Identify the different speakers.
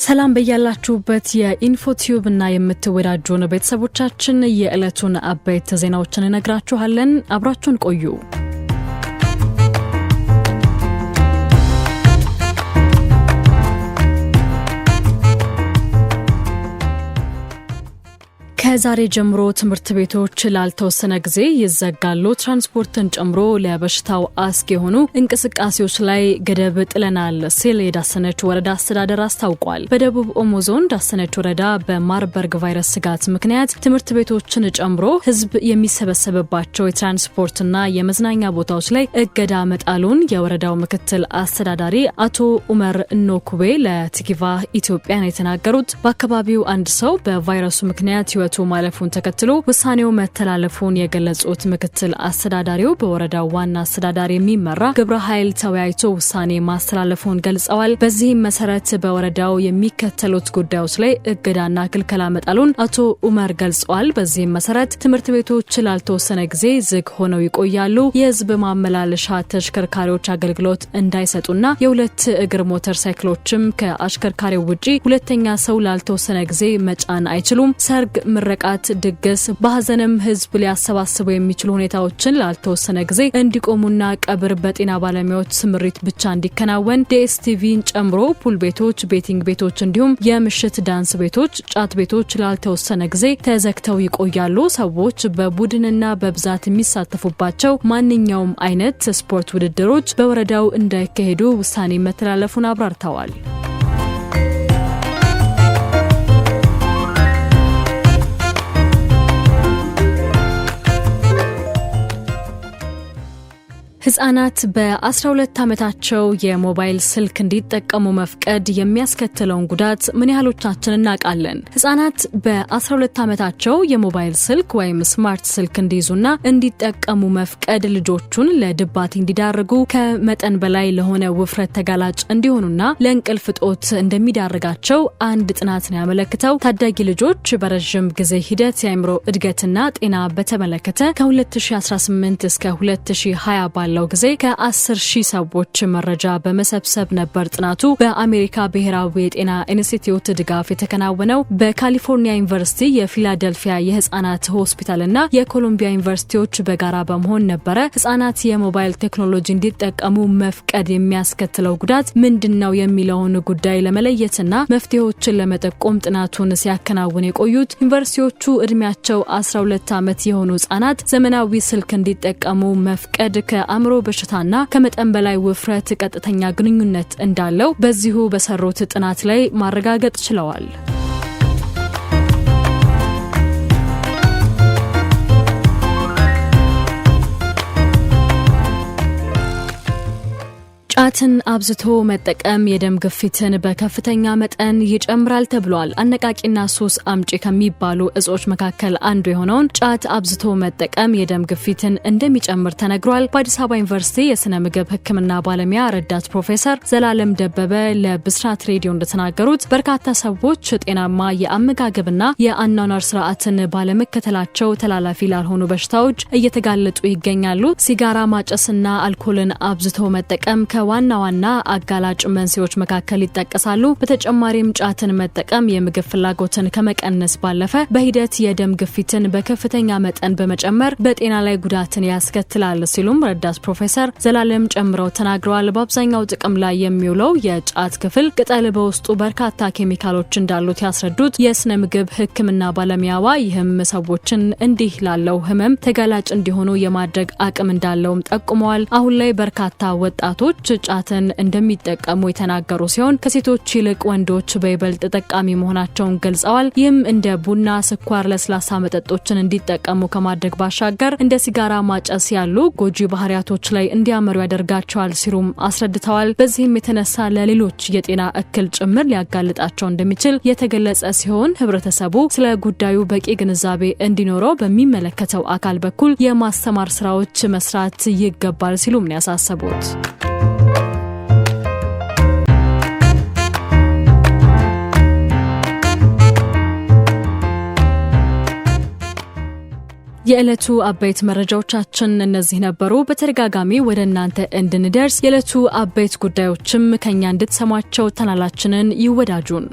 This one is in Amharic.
Speaker 1: ሰላም በያላችሁበት የኢንፎቲዩብ እና የምትወዳጁን ቤተሰቦቻችን የዕለቱን አበይት ዜናዎችን እነግራችኋለን። አብራችሁን ቆዩ። ከዛሬ ጀምሮ ትምህርት ቤቶች ላልተወሰነ ጊዜ ይዘጋሉ። ትራንስፖርትን ጨምሮ ለበሽታው አስጊ የሆኑ እንቅስቃሴዎች ላይ ገደብ ጥለናል ሲል የዳሰነች ወረዳ አስተዳደር አስታውቋል። በደቡብ ኦሞ ዞን ዳሰነች ወረዳ በማርበርግ ቫይረስ ስጋት ምክንያት ትምህርት ቤቶችን ጨምሮ ሕዝብ የሚሰበሰብባቸው የትራንስፖርትና የመዝናኛ ቦታዎች ላይ እገዳ መጣሉን የወረዳው ምክትል አስተዳዳሪ አቶ ኡመር ኖኩቤ ለቲኪቫ ኢትዮጵያን የተናገሩት በአካባቢው አንድ ሰው በቫይረሱ ምክንያት ህይወቱ ማለፉን ተከትሎ ውሳኔው መተላለፉን የገለጹት ምክትል አስተዳዳሪው በወረዳው ዋና አስተዳዳሪ የሚመራ ግብረ ኃይል ተወያይቶ ውሳኔ ማስተላለፉን ገልጸዋል። በዚህም መሰረት በወረዳው የሚከተሉት ጉዳዮች ላይ እገዳና ክልከላ መጣሉን አቶ ኡመር ገልጸዋል። በዚህም መሰረት ትምህርት ቤቶች ላልተወሰነ ጊዜ ዝግ ሆነው ይቆያሉ። የህዝብ ማመላለሻ ተሽከርካሪዎች አገልግሎት እንዳይሰጡና የሁለት እግር ሞተር ሳይክሎችም ከአሽከርካሪው ውጪ ሁለተኛ ሰው ላልተወሰነ ጊዜ መጫን አይችሉም። ሰርግ፣ ምረቃት፣ ድግስ በሐዘንም ህዝብ ሊያሰባስቡ የሚችሉ ሁኔታዎችን ላልተወሰነ ጊዜ እንዲቆሙና ቀብር በጤና ባለሙያዎች ስምሪት ብቻ እንዲከናወን ዲኤስቲቪን ጨምሮ ፑል ቤቶች፣ ቤቲንግ ቤቶች እንዲሁም የምሽት ዳንስ ቤቶች፣ ጫት ቤቶች ላልተወሰነ ጊዜ ተዘግተው ይቆያሉ። ሰዎች በቡድንና በብዛት የሚሳተፉባቸው ማንኛውም አይነት ስፖርት ውድድሮች በወረዳው እንዳይካሄዱ ውሳኔ መተላለፉን አብራርተዋል። ህፃናት በ12 ዓመታቸው የሞባይል ስልክ እንዲጠቀሙ መፍቀድ የሚያስከትለውን ጉዳት ምን ያህሎቻችን እናውቃለን? ህፃናት በ12 ዓመታቸው የሞባይል ስልክ ወይም ስማርት ስልክ እንዲይዙና እንዲጠቀሙ መፍቀድ ልጆቹን ለድባቴ እንዲዳርጉ ከመጠን በላይ ለሆነ ውፍረት ተጋላጭ እንዲሆኑና ለእንቅልፍ እጦት እንደሚዳርጋቸው አንድ ጥናት ነው ያመለክተው። ታዳጊ ልጆች በረጅም ጊዜ ሂደት የአእምሮ እድገትና ጤና በተመለከተ ከ2018 እስከ 2020 ባለው ጊዜ ከ10,000 ሰዎች መረጃ በመሰብሰብ ነበር ጥናቱ በአሜሪካ ብሔራዊ የጤና ኢንስቲትዩት ድጋፍ የተከናወነው። በካሊፎርኒያ ዩኒቨርሲቲ፣ የፊላደልፊያ የህፃናት ሆስፒታልና የኮሎምቢያ ዩኒቨርሲቲዎች በጋራ በመሆን ነበረ ህፃናት የሞባይል ቴክኖሎጂ እንዲጠቀሙ መፍቀድ የሚያስከትለው ጉዳት ምንድነው የሚለውን ጉዳይ ለመለየትና መፍትሄዎችን ለመጠቆም ጥናቱን ሲያከናውን የቆዩት። ዩኒቨርሲቲዎቹ እድሜያቸው 12 ዓመት የሆኑ ህፃናት ዘመናዊ ስልክ እንዲጠቀሙ መፍቀድ ከአእምሮ በሽታና ከመጠን በላይ ውፍረት ቀጥተኛ ግንኙነት እንዳለው በዚሁ በሰሩት ጥናት ላይ ማረጋገጥ ችለዋል። ጫትን አብዝቶ መጠቀም የደም ግፊትን በከፍተኛ መጠን ይጨምራል ተብሏል። አነቃቂና ሱስ አምጪ ከሚባሉ እጾች መካከል አንዱ የሆነውን ጫት አብዝቶ መጠቀም የደም ግፊትን እንደሚጨምር ተነግሯል። በአዲስ አበባ ዩኒቨርሲቲ የስነ ምግብ ሕክምና ባለሙያ ረዳት ፕሮፌሰር ዘላለም ደበበ ለብስራት ሬዲዮ እንደተናገሩት በርካታ ሰዎች ጤናማ የአመጋገብና የአኗኗር ስርዓትን ባለመከተላቸው ተላላፊ ላልሆኑ በሽታዎች እየተጋለጡ ይገኛሉ። ሲጋራ ማጨስና አልኮልን አብዝቶ መጠቀም ዋና አጋላጭ መንስኤዎች መካከል ይጠቀሳሉ። በተጨማሪም ጫትን መጠቀም የምግብ ፍላጎትን ከመቀነስ ባለፈ በሂደት የደም ግፊትን በከፍተኛ መጠን በመጨመር በጤና ላይ ጉዳትን ያስከትላል ሲሉም ረዳት ፕሮፌሰር ዘላለም ጨምረው ተናግረዋል። በአብዛኛው ጥቅም ላይ የሚውለው የጫት ክፍል ቅጠል በውስጡ በርካታ ኬሚካሎች እንዳሉት ያስረዱት የስነ ምግብ ሕክምና ባለሙያዋ ይህም ሰዎችን እንዲህ ላለው ህመም ተጋላጭ እንዲሆኑ የማድረግ አቅም እንዳለውም ጠቁመዋል። አሁን ላይ በርካታ ወጣቶች ጫትን እንደሚጠቀሙ የተናገሩ ሲሆን ከሴቶች ይልቅ ወንዶች በይበልጥ ተጠቃሚ መሆናቸውን ገልጸዋል። ይህም እንደ ቡና፣ ስኳር፣ ለስላሳ መጠጦችን እንዲጠቀሙ ከማድረግ ባሻገር እንደ ሲጋራ ማጨስ ያሉ ጎጂ ባህሪያቶች ላይ እንዲያመሩ ያደርጋቸዋል ሲሉም አስረድተዋል። በዚህም የተነሳ ለሌሎች የጤና እክል ጭምር ሊያጋልጣቸው እንደሚችል የተገለጸ ሲሆን ህብረተሰቡ ስለ ጉዳዩ በቂ ግንዛቤ እንዲኖረው በሚመለከተው አካል በኩል የማስተማር ስራዎች መስራት ይገባል ሲሉም ነው ያሳሰቡት። የዕለቱ አበይት መረጃዎቻችን እነዚህ ነበሩ። በተደጋጋሚ ወደ እናንተ እንድንደርስ የዕለቱ አበይት ጉዳዮችም ከኛ እንድትሰማቸው ቻናላችንን ይወዳጁን።